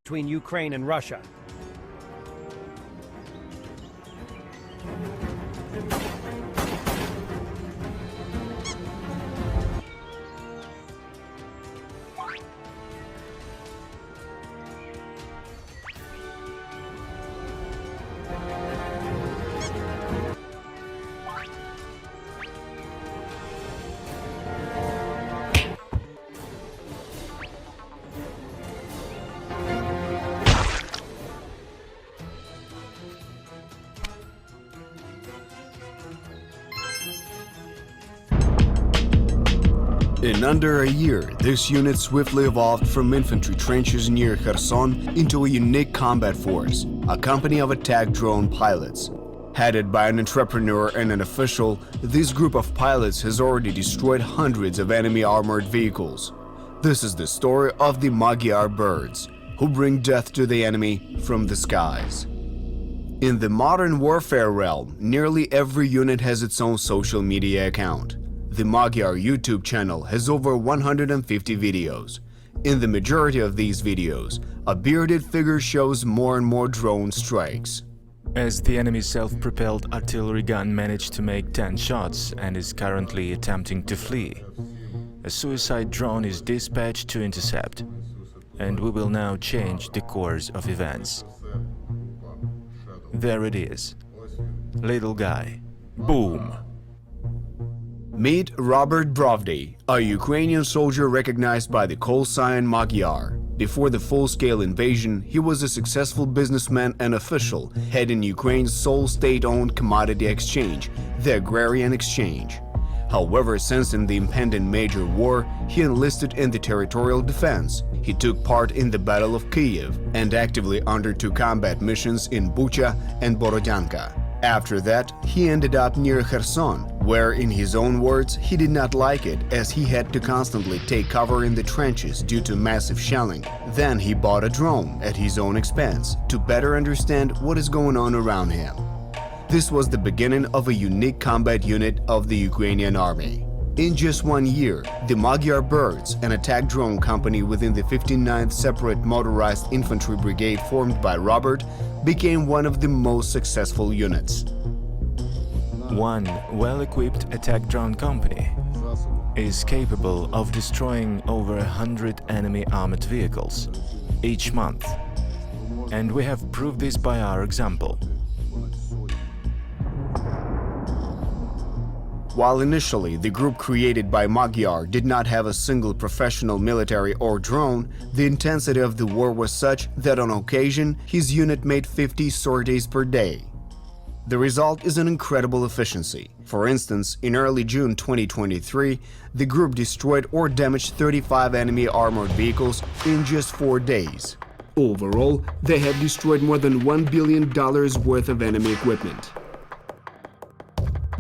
between Ukraine and Russia. In under a year, this unit swiftly evolved from infantry trenches near Kherson into a unique combat force, a company of attack drone pilots. Headed by an entrepreneur and an official, this group of pilots has already destroyed hundreds of enemy armored vehicles. This is the story of the Magyar birds, who bring death to the enemy from the skies. In the modern warfare realm, nearly every unit has its own social media account. The Magyar YouTube channel has over 150 videos. In the majority of these videos, a bearded figure shows more and more drone strikes. As the enemy's self-propelled artillery gun managed to make 10 shots and is currently attempting to flee, a suicide drone is dispatched to intercept. And we will now change the course of events. There it is. Little guy. Boom! Meet Robert Brovdy, a Ukrainian soldier recognized by the call sign Magyar. Before the full-scale invasion, he was a successful businessman and official, heading Ukraine's sole state-owned commodity exchange, the Agrarian Exchange. However, sensing the impending major war, he enlisted in the territorial defense. He took part in the Battle of Kyiv and actively undertook combat missions in Bucha and Borodyanka. After that, he ended up near Kherson, where, in his own words, he did not like it as he had to constantly take cover in the trenches due to massive shelling. Then he bought a drone at his own expense to better understand what is going on around him. This was the beginning of a unique combat unit of the Ukrainian army. In just 1 year, the Magyar Birds, an attack drone company within the 59th Separate Motorized Infantry Brigade formed by Robert, became one of the most successful units. One well-equipped attack drone company is capable of destroying over 100 enemy armored vehicles each month. And we have proved this by our example. While initially the group created by Magyar did not have a single professional military or drone, the intensity of the war was such that on occasion his unit made 50 sorties per day. The result is an incredible efficiency. For instance, in early June 2023, the group destroyed or damaged 35 enemy armored vehicles in just 4 days. Overall, they have destroyed more than $1 billion worth of enemy equipment.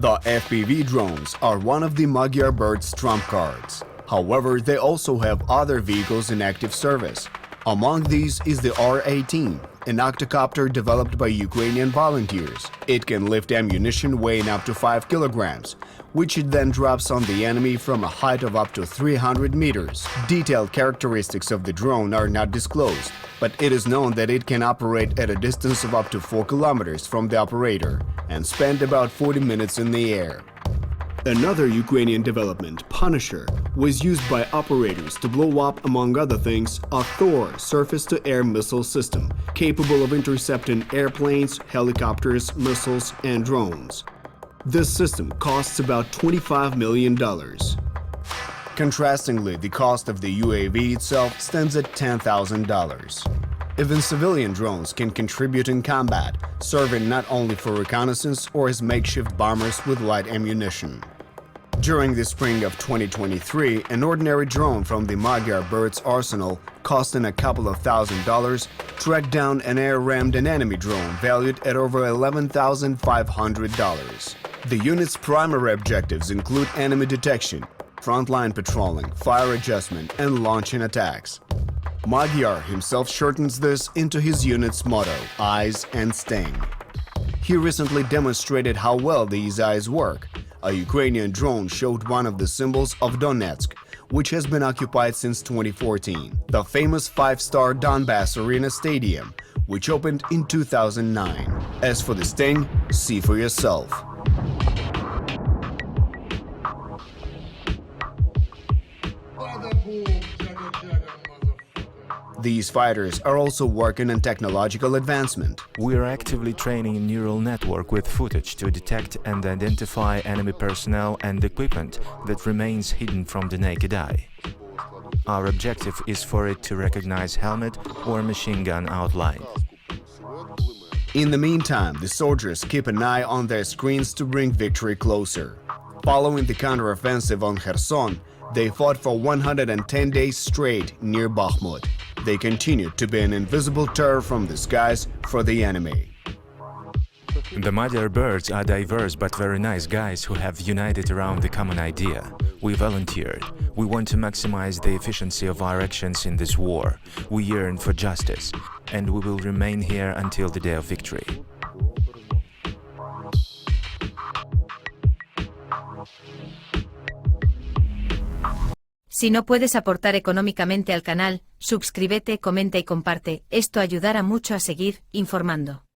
The FPV drones are one of the Magyar Birds' trump cards. However, they also have other vehicles in active service. Among these is the R-18, an octocopter developed by Ukrainian volunteers. It can lift ammunition weighing up to 5 kilograms, which it then drops on the enemy from a height of up to 300 meters. Detailed characteristics of the drone are not disclosed, but it is known that it can operate at a distance of up to 4 kilometers from the operator and spend about 40 minutes in the air. Another Ukrainian development, Punisher, was used by operators to blow up, among other things, a Thor surface-to-air missile system capable of intercepting airplanes, helicopters, missiles, and drones. This system costs about $25 million. Contrastingly, the cost of the UAV itself stands at $10,000. Even civilian drones can contribute in combat, serving not only for reconnaissance or as makeshift bombers with light ammunition. During the spring of 2023, an ordinary drone from the Magyar Birds arsenal, costing a couple of $1,000s, tracked down and air-rammed an enemy drone valued at over $11,500. The unit's primary objectives include enemy detection, frontline patrolling, fire adjustment, and launching attacks. Magyar himself shortens this into his unit's motto, Eyes and Sting. He recently demonstrated how well these eyes work. A Ukrainian drone showed one of the symbols of Donetsk, which has been occupied since 2014, the famous five-star Donbass Arena Stadium, which opened in 2009. As for the sting, see for yourself. These fighters are also working on technological advancement. We are actively training a neural network with footage to detect and identify enemy personnel and equipment that remains hidden from the naked eye. Our objective is for it to recognize helmet or machine gun outline. In the meantime, the soldiers keep an eye on their screens to bring victory closer. Following the counteroffensive on Kherson, they fought for 110 days straight near Bakhmut. They continued to be an invisible terror from the skies for the enemy. The Magyar birds are diverse but very nice guys who have united around the common idea. We volunteered. We want to maximize the efficiency of our actions in this war. We yearn for justice, and we will remain here until the day of victory. Si no puedes aportar económicamente al canal, suscríbete, comenta y comparte, esto ayudará mucho a seguir informando.